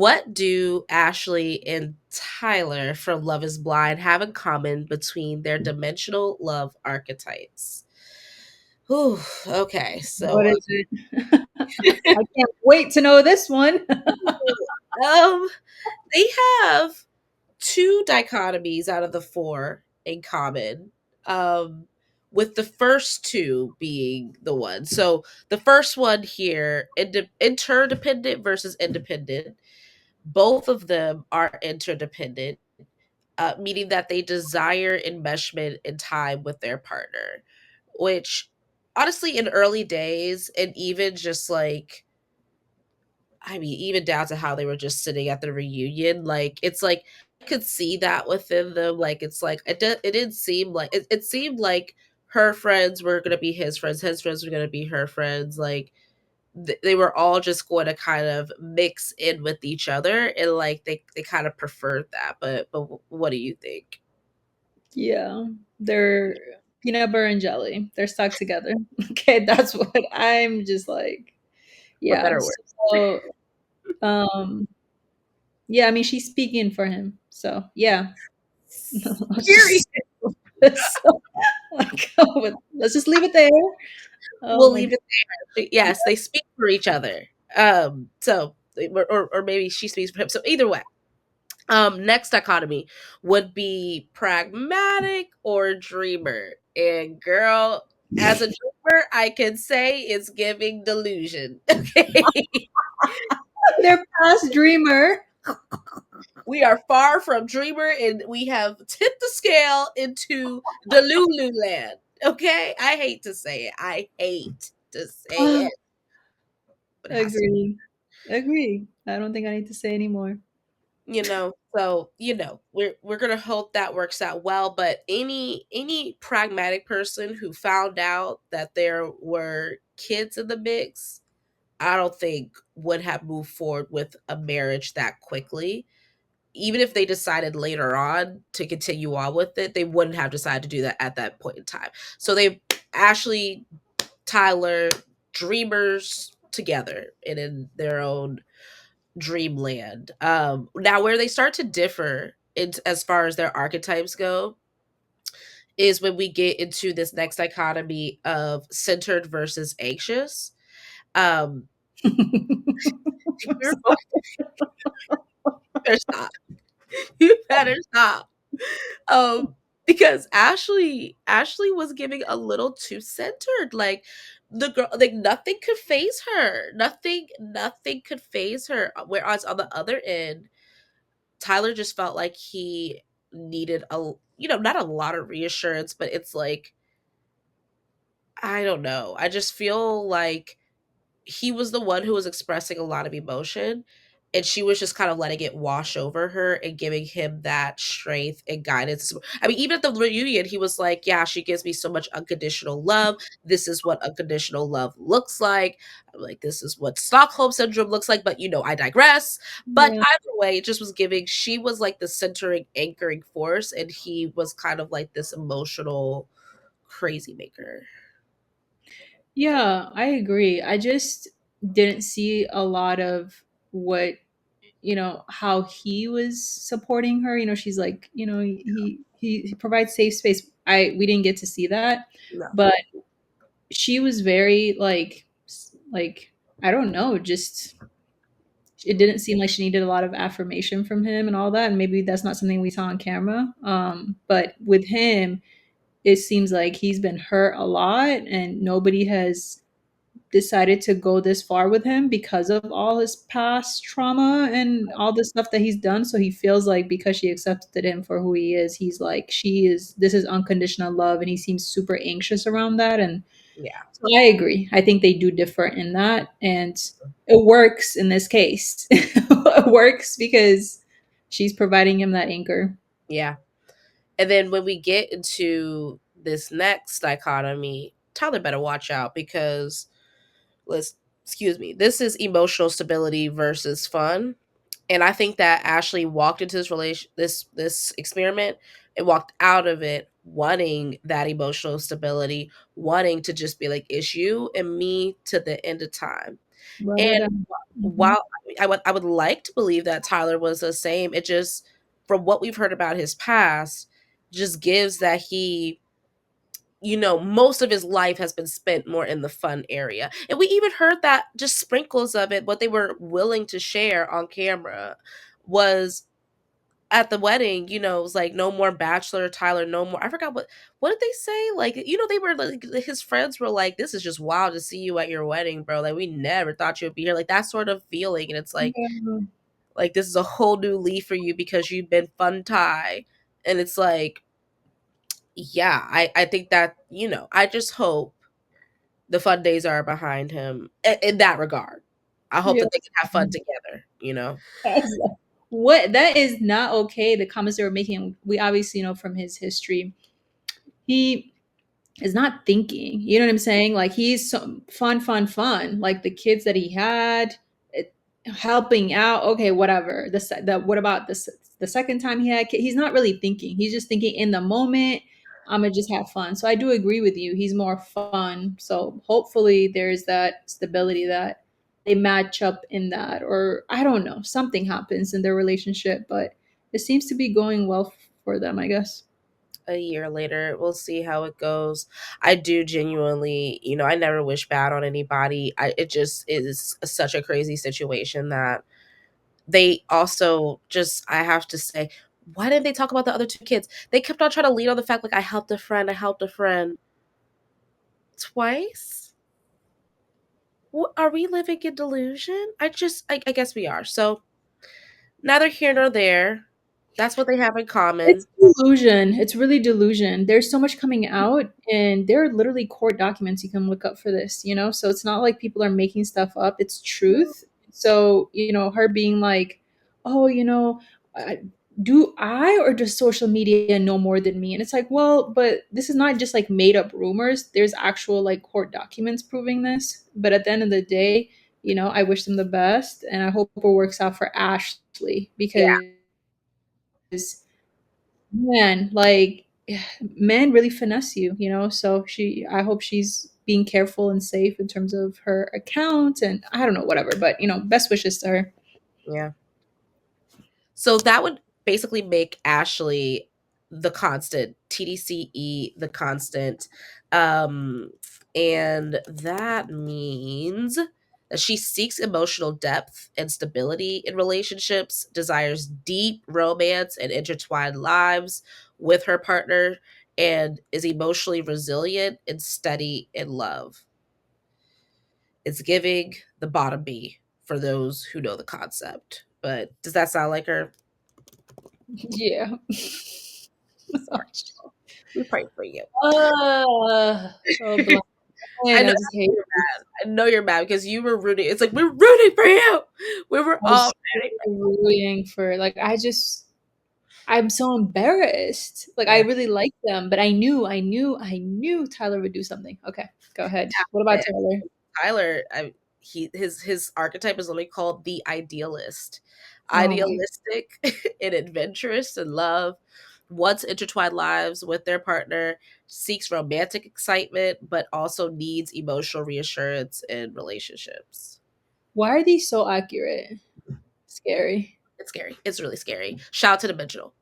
What do Ashley and Tyler from Love is Blind have in common between their dimensional love archetypes? Whew, okay, What so is it? I can't wait to know this one. um they have two dichotomies out of the four in common. Um with the first two being the one. So the first one here, interdependent versus independent. Both of them are interdependent, meaning that they desire enmeshment in time with their partner, which honestly, in early days, and even just like, I mean, even down to how they were just sitting at the reunion, like, it's like, I could see that within them. Like, it's like, it didn't seem like, it seemed like her friends were going to be his friends were going to be her friends. Like, they were all just going to kind of mix in with each other, and like they kind of preferred that. But what do you think? Yeah, they're peanut butter and jelly. They're stuck together. Okay, that's what I'm just like. For Yeah. better word. So, um, yeah, I mean, she's speaking for him. So, yeah, let's Period. just so, like, let's just leave it there. Oh We'll my leave god. it there. Yes, they speak for each other. So or maybe she speaks for him. So either way, next dichotomy would be pragmatic or dreamer. And girl, as a dreamer, I can say it's giving delusion. Okay. They're past dreamer. We are far from dreamer, and we have tipped the scale into the Lulu land. Okay, I hate to say it. I hate to say it, but it has to. Agree. Agree. I don't think I need to say anymore. So we're gonna hope that works out well. But any pragmatic person who found out that there were kids in the mix, I don't think would have moved forward with a marriage that quickly. Even if they decided later on to continue on with it, they wouldn't have decided to do that at that point in time. So they Ashley, Tyler, dreamers together and in their own dreamland. Now where they start to differ in, as far as their archetypes go, is when we get into this next dichotomy of centered versus anxious. Um, you're both better stop. You better stop. Um, because Ashley was giving a little too centered. Like the girl, like nothing could phase her. Nothing could phase her. Whereas on the other end, Tyler just felt like he needed not a lot of reassurance, but it's like, I don't know. I just feel like he was the one who was expressing a lot of emotion, and she was just kind of letting it wash over her and giving him that strength and guidance. I mean, even at the reunion, he was like, yeah, she gives me so much unconditional love. This is what unconditional love looks like. I'm like, this is what Stockholm syndrome looks like, but I digress. But Yeah. either way, it just was giving, she was like the centering, anchoring force, and he was kind of like this emotional crazy maker. Yeah, I agree. I just didn't see a lot of what, how he was supporting her. She's like, he provides safe space. We didn't get to see that, No. but she was very like I don't know, just it didn't seem like she needed a lot of affirmation from him and all that. And maybe that's not something we saw on camera. But with him, it seems like he's been hurt a lot and nobody has decided to go this far with him because of all his past trauma and all the stuff that he's done. So he feels like because she accepted him for who he is, he's like, this is unconditional love. And he seems super anxious around that. And Yeah. so I agree. I think they do differ in that. And it works in this case. It works because she's providing him that anchor. Yeah. And then when we get into this next dichotomy, Tyler better watch out because let's excuse me, this is emotional stability versus fun. And I think that Ashley walked into this experiment and walked out of it wanting that emotional stability, wanting to just be like, "It's you and me to the end of time." Right And on. Mhm. while I would like to believe that Tyler was the same, it just from what we've heard about his past, just gives that he most of his life has been spent more in the fun area. And we even heard that just sprinkles of it, what they were willing to share on camera was at the wedding, it was like no more bachelor Tyler, no more. I forgot what did they say? Like, they were like his friends were like, "This is just wild to see you at your wedding, bro. Like we never thought you would be here." Like that sort of feeling. And it's Yeah. like this is a whole new leaf for you because you've been fun Ty. And it's like, yeah, I think that, I just hope the fun days are behind him in that regard. I hope Yeah. that they can have fun together. What that is not okay. The comments they were making, we obviously know from his history. He is not thinking. You know what I'm saying? Like he's so fun, fun, fun. Like the kids that he had, it, helping out. Okay, whatever. What about this? The second time he had, he's not really thinking. He's just thinking in the moment. I'm gonna just have fun. So I do agree with you. He's more fun. So hopefully there's that stability that they match up in that, or I don't know, something happens in their relationship. But it seems to be going well for them, I guess. A year later, we'll see how it goes. I do genuinely, I never wish bad on anybody. It just is such a crazy situation that they also just, I have to say, why didn't they talk about the other two kids? They kept on trying to lean on the fact like I helped a friend twice. Are we living in delusion? I guess we are. So neither here nor there. That's what they have in It's common. delusion. It's really delusion. There's so much coming out, and there are literally court documents you can look up for this, you know? So it's not like people are making stuff up, it's truth. So, her being like, oh, I, do I or does social media know more than me? And it's like, well, but this is not just like made up rumors. There's actual like court documents proving this. But at the end of the day, I wish them the best, and I hope it works out for Ashley Yeah, because man, like men really finesse you, so I hope she's being careful and safe in terms of her account, and I don't know, whatever, but best wishes to her. yeah. So that would basically make Ashley the constant, TDCE the constant. Um, and that means that she seeks emotional depth and stability in relationships, desires deep romance and intertwined lives with her partner, and is emotionally resilient and steady in love. It's giving the bottom B for those who know the concept. But does that sound like her? Yeah. Of course. We pray for you. Oh, black I man, know I just hate I know you're mad because you were rooting. It's like we're rooting for you. We were I all was rooting for rooting for, like, I'm so embarrassed. Like, you. I Yeah. really like them, but I knew Tyler would do something. Okay, go ahead. What about And Tyler? Tyler, his archetype is literally called the idealist. Oh my. Idealistic and adventurous in love, wants intertwined lives with their partner, seeks romantic excitement, but also needs emotional reassurance in relationships. Why are these so accurate? Scary. It's scary. It's really scary. Shout out to Dimensional.